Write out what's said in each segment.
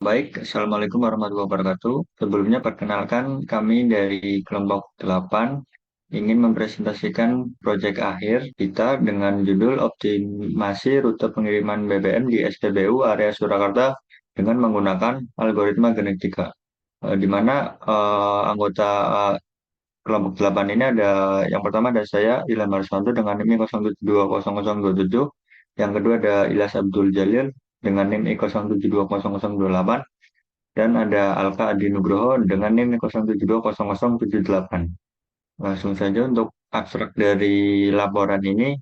Baik, Assalamualaikum warahmatullahi wabarakatuh. Sebelumnya perkenalkan kami dari kelompok 8 ingin mempresentasikan proyek akhir kita dengan judul optimasi rute pengiriman BBM di SPBU area Surakarta dengan menggunakan algoritma genetika. Di mana anggota kelompok 8 ini ada yang pertama ada saya Ilham Marsmanto dengan NIM 07200027, yang kedua ada Ilyas Abdul Jalil dengan NIM 07200028, dan ada Alka Adi Nugroho dengan NIM 07200078. Langsung saja untuk abstrak dari laporan ini,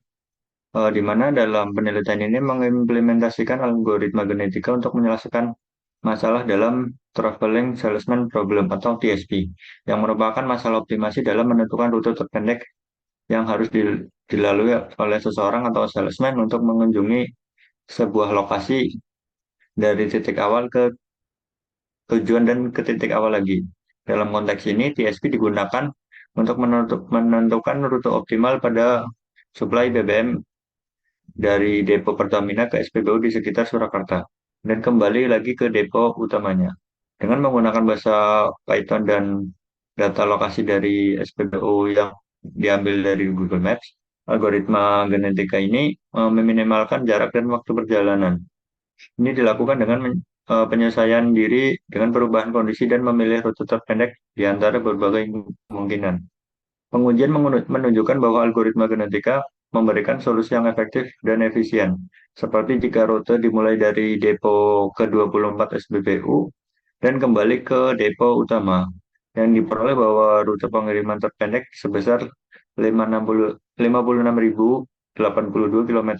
di mana dalam penelitian ini mengimplementasikan algoritma genetika untuk menyelesaikan masalah dalam Traveling Salesman Problem atau TSP, yang merupakan masalah optimasi dalam menentukan rute terpendek yang harus dilalui oleh seseorang atau salesman untuk mengunjungi sebuah lokasi dari titik awal ke tujuan dan ke titik awal lagi. Dalam konteks ini, TSP digunakan untuk menentukan rute optimal pada suplai BBM dari depo Pertamina ke SPBU di sekitar Surakarta, dan kembali lagi ke depo utamanya. Dengan menggunakan bahasa Python dan data lokasi dari SPBU yang diambil dari Google Maps, algoritma genetika ini meminimalkan jarak dan waktu perjalanan. Ini dilakukan dengan penyesuaian diri dengan perubahan kondisi dan memilih rute terpendek di antara berbagai kemungkinan. Pengujian menunjukkan bahwa algoritma genetika memberikan solusi yang efektif dan efisien, seperti jika rute dimulai dari depo ke-24 SPBU dan kembali ke depo utama, yang diperoleh bahwa rute pengiriman terpendek sebesar 56.082 km.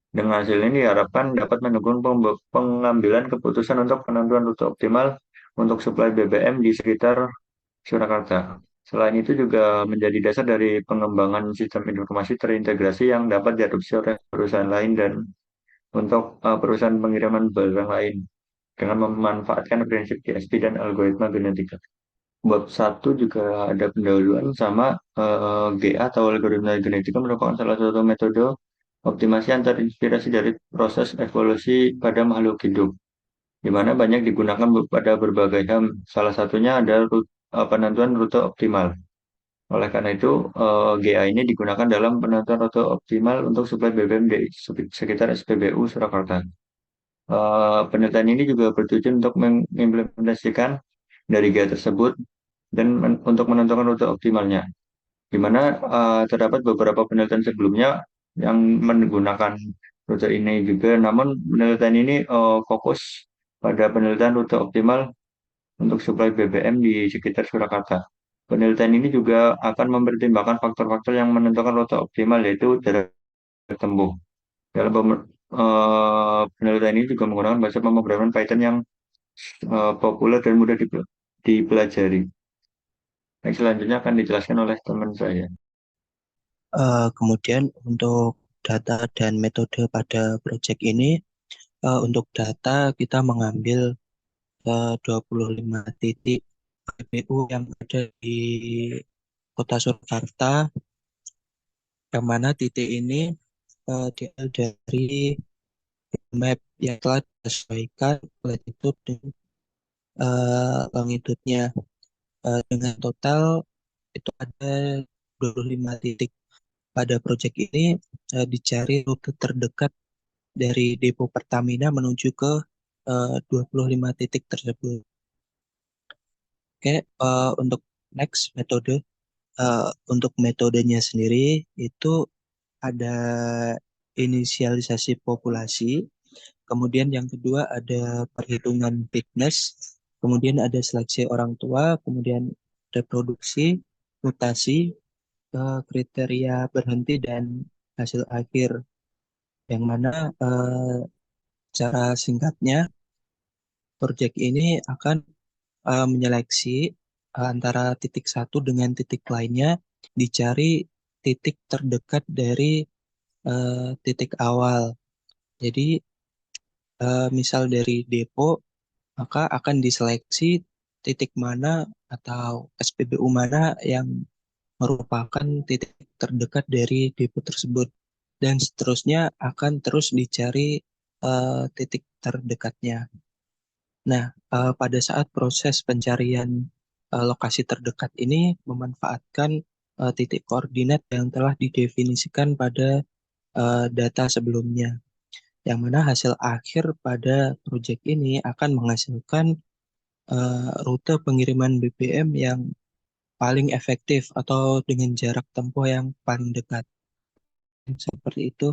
Dengan hasil ini diharapkan dapat mendukung pengambilan keputusan untuk penentuan rute optimal untuk suplai BBM di sekitar Surakarta. Selain itu juga menjadi dasar dari pengembangan sistem informasi terintegrasi yang dapat diadopsi oleh perusahaan lain dan untuk perusahaan pengiriman barang lain dengan memanfaatkan prinsip DSP dan algoritma genetika. Bab satu juga ada pendahuluan sama GA atau algoritma genetika merupakan salah satu metode optimasi yang terinspirasi dari proses evolusi pada makhluk hidup, di mana banyak digunakan pada berbagai hal. Salah satunya ada penentuan rute optimal. Oleh karena itu, GA ini digunakan dalam penentuan rute optimal untuk suplai BBM di sekitar SPBU Surakarta. Penelitian ini juga bertujuan untuk mengimplementasikan dari GA tersebut dan untuk menentukan rute optimalnya, di mana terdapat beberapa penelitian sebelumnya yang menggunakan rute ini juga, namun penelitian ini fokus pada penelitian rute optimal untuk suplai BBM di sekitar Surakarta. Penelitian ini juga akan mempertimbangkan faktor-faktor yang menentukan rute optimal, yaitu jarak tempuh. Dalam penelitian ini juga menggunakan bahasa pemrograman Python yang populer dan mudah dipelajari. Yang selanjutnya akan dijelaskan oleh teman saya. Kemudian untuk data dan metode pada proyek ini, untuk data kita mengambil 25 titik PPU yang ada di Kota Surakarta, yang mana titik ini diambil dari map yang telah disesuaikan latitude dan longitudenya. Dengan total itu ada 25 titik. Pada proyek ini dicari rute terdekat dari depo Pertamina menuju ke 25 titik tersebut. Oke, untuk next metode, untuk metodenya sendiri itu ada inisialisasi populasi, kemudian yang kedua ada perhitungan fitness, kemudian ada seleksi orang tua, kemudian reproduksi, mutasi, kriteria berhenti dan hasil akhir, yang mana cara singkatnya proyek ini akan menyeleksi antara titik satu dengan titik lainnya, dicari titik terdekat dari titik awal. Jadi misal dari depo, maka akan diseleksi titik mana atau SPBU mana yang merupakan titik terdekat dari depo tersebut. Dan seterusnya akan terus dicari titik terdekatnya. Nah, pada saat proses pencarian lokasi terdekat ini memanfaatkan titik koordinat yang telah didefinisikan pada data sebelumnya, yang mana hasil akhir pada proyek ini akan menghasilkan rute pengiriman BBM yang paling efektif atau dengan jarak tempuh yang paling dekat. Seperti itu.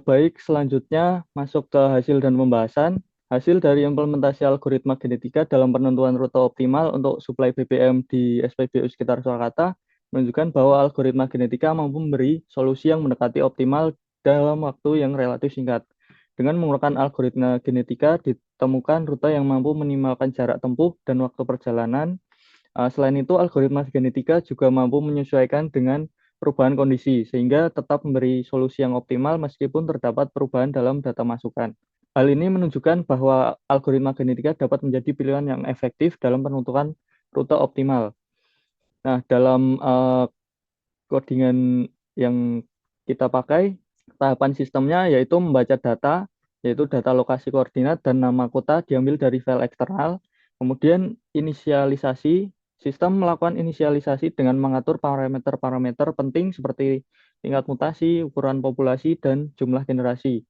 Baik, selanjutnya masuk ke hasil dan pembahasan. Hasil dari implementasi algoritma genetika dalam penentuan rute optimal untuk suplai BBM di SPBU sekitar Surakarta menunjukkan bahwa algoritma genetika mampu memberi solusi yang mendekati optimal dalam waktu yang relatif singkat. Dengan menggunakan algoritma genetika, ditemukan rute yang mampu meminimalkan jarak tempuh dan waktu perjalanan. Selain itu, algoritma genetika juga mampu menyesuaikan dengan perubahan kondisi, sehingga tetap memberi solusi yang optimal meskipun terdapat perubahan dalam data masukan. Hal ini menunjukkan bahwa algoritma genetika dapat menjadi pilihan yang efektif dalam penentuan rute optimal. Nah, dalam codingan yang kita pakai, tahapan sistemnya yaitu membaca data, yaitu data lokasi koordinat dan nama kota diambil dari file eksternal. Kemudian inisialisasi, sistem melakukan inisialisasi dengan mengatur parameter-parameter penting seperti tingkat mutasi, ukuran populasi, dan jumlah generasi.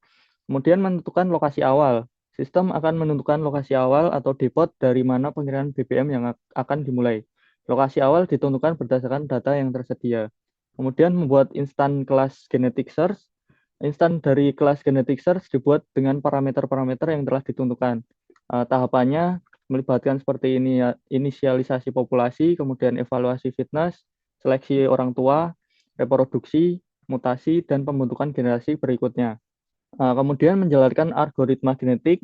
Kemudian menentukan lokasi awal. Sistem akan menentukan lokasi awal atau depot dari mana pengiriman BBM yang akan dimulai. Lokasi awal ditentukan berdasarkan data yang tersedia. Kemudian membuat instan kelas genetic search. Instan dari kelas genetic search dibuat dengan parameter-parameter yang telah ditentukan. Tahapannya melibatkan seperti ini ya, inisialisasi populasi, kemudian evaluasi fitness, seleksi orang tua, reproduksi, mutasi, dan pembentukan generasi berikutnya. Kemudian menjalankan algoritma genetik.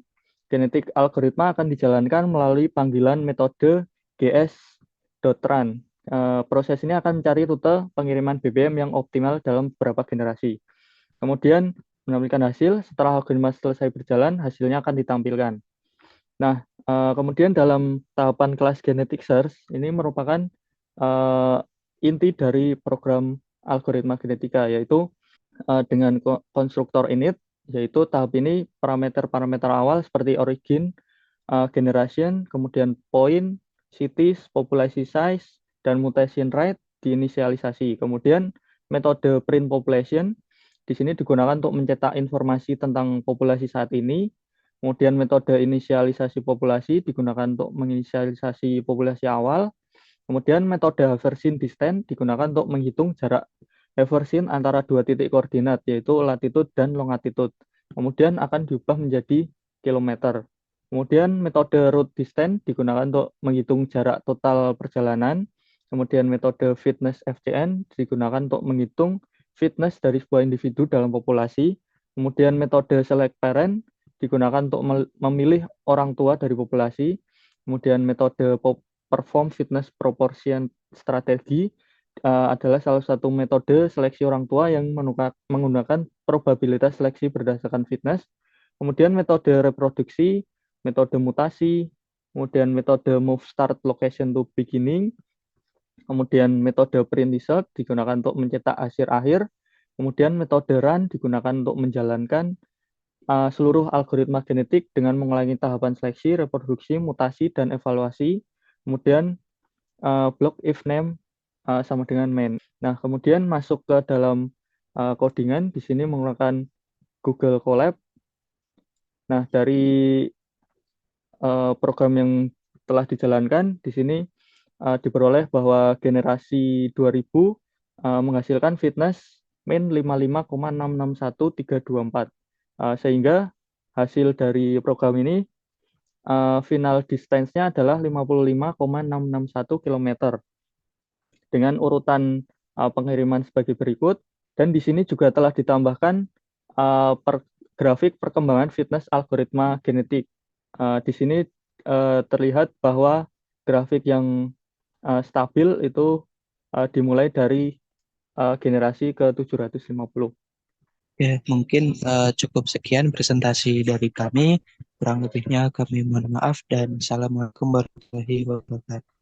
Genetik algoritma akan dijalankan melalui panggilan metode gs.run. Proses ini akan mencari rute pengiriman BBM yang optimal dalam beberapa generasi. Kemudian menampilkan hasil, setelah algoritma selesai berjalan, hasilnya akan ditampilkan. Nah, kemudian dalam tahapan kelas genetic search, ini merupakan inti dari program algoritma genetika, yaitu dengan konstruktor init, yaitu tahap ini parameter-parameter awal seperti origin, generation, kemudian point, cities, population size, dan mutation rate diinisialisasi. Kemudian metode print population di sini digunakan untuk mencetak informasi tentang populasi saat ini. Kemudian metode inisialisasi populasi digunakan untuk menginisialisasi populasi awal. Kemudian metode Haversine distance digunakan untuk menghitung jarak Haversine antara dua titik koordinat, yaitu latitude dan longitude. Kemudian akan diubah menjadi kilometer. Kemudian metode route distance digunakan untuk menghitung jarak total perjalanan. Kemudian metode fitness FCN digunakan untuk menghitung fitness dari sebuah individu dalam populasi. Kemudian metode select parent digunakan untuk memilih orang tua dari populasi. Kemudian metode perform fitness proportion strategi adalah salah satu metode seleksi orang tua yang menggunakan probabilitas seleksi berdasarkan fitness. Kemudian metode reproduksi, metode mutasi, kemudian metode move start location to beginning, kemudian metode print result digunakan untuk mencetak hasil akhir, kemudian metode run digunakan untuk menjalankan seluruh algoritma genetik dengan mengulangi tahapan seleksi, reproduksi, mutasi, dan evaluasi. Kemudian block if name sama dengan main. Nah, kemudian masuk ke dalam codingan, di sini menggunakan Google Colab. Nah, dari program yang telah dijalankan, di sini diperoleh bahwa generasi 2000 menghasilkan fitness min 55,661324. Sehingga hasil dari program ini final distance-nya adalah 55,661 km dengan urutan pengiriman sebagai berikut. Dan di sini juga telah ditambahkan grafik perkembangan fitness algoritma genetik. Di sini terlihat bahwa grafik yang stabil itu dimulai dari generasi ke-750. Oke, mungkin cukup sekian presentasi dari kami. Kurang lebihnya kami mohon maaf dan assalamualaikum warahmatullahi wabarakatuh.